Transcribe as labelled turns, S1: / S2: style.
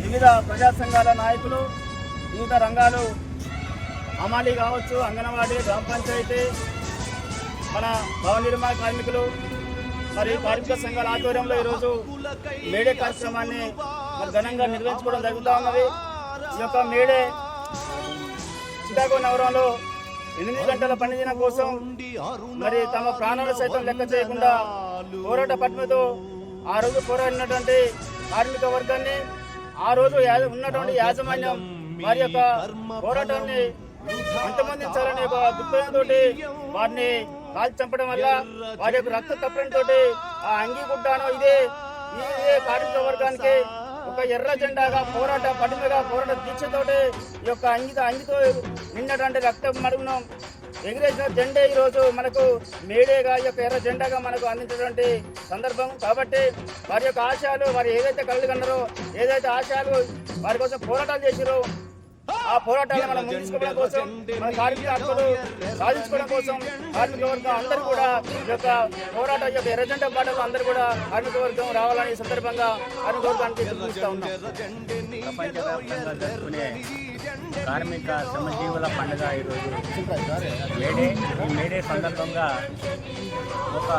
S1: వివిధ ప్రజా సంఘాల నాయకులు, వివిధ రంగాలు, అమాలి కావచ్చు, అంగన్వాడీ, గ్రామ పంచాయతీ, మన భవన నిర్మాణ కార్మికులు మరియు కార్మిక సంఘాల ఆధ్వర్యంలో ఈరోజు మేడే కార్యక్రమాన్ని ఘనంగా నిర్వహించుకోవడం జరుగుతూ ఉన్నది. ఈ యొక్క మేడే చికాగో నగరంలో 8 గంటల పనిదినం కోసం మరి తమ ప్రాణాలు సైతం లెక్క చేయకుండా పోరాట పట్టుదలతో ఆ రోజు పోరాడినటువంటి కార్మిక వర్గాన్ని, ఆ రోజు ఉన్నటువంటి యాజమాన్యం వారి యొక్క పోరాటాన్ని అంతమందించాలనే ఒక దృక్పథంతో వారిని కాల్చి చంపడం వల్ల వారి యొక్క రక్త తప్పడంతో ఆ అంగీ గుడ్డాను ఇదే కార్మిక వర్గానికి ఒక ఎర్ర జెండాగా పోరాట పటిమగా పోరాట దీక్షతోటి ఈ యొక్క అంగితో నిన్నటువంటి రక్త మడుగును ఎగిరేసిన జెండే ఈరోజు మనకు మేడేగా ఈ యొక్క ఎర్ర జెండాగా మనకు అందించినటువంటి సందర్భం. కాబట్టి వారి యొక్క ఆశయాలు, వారు ఏదైతే కళ్ళు కన్నారో, ఏదైతే ఆశయాలు వారి కోసం పోరాటాలు చేసిరో ఆ పోరాటాన్ని మనం ముందుకోవడం కోసం, మన కార్మిక హక్కులు సాధించుకోవడం కోసం కార్మిక వర్గం అందరూ కూడా ఈ యొక్క పోరాటం యొక్క ఎర్రజెండా పాటలు అందరూ కూడా కార్మిక వర్గం రావాలని సందర్భంగా కార్మిక వర్గానికి పిలుపునిస్తా ఉన్నాం.
S2: ప్రపంచవ్యాప్తంగా జరుపుకునే కార్మిక శ్రమజీవుల పండుగ ఈరోజు మేడే. ఈ మేడే సందర్భంగా ఒక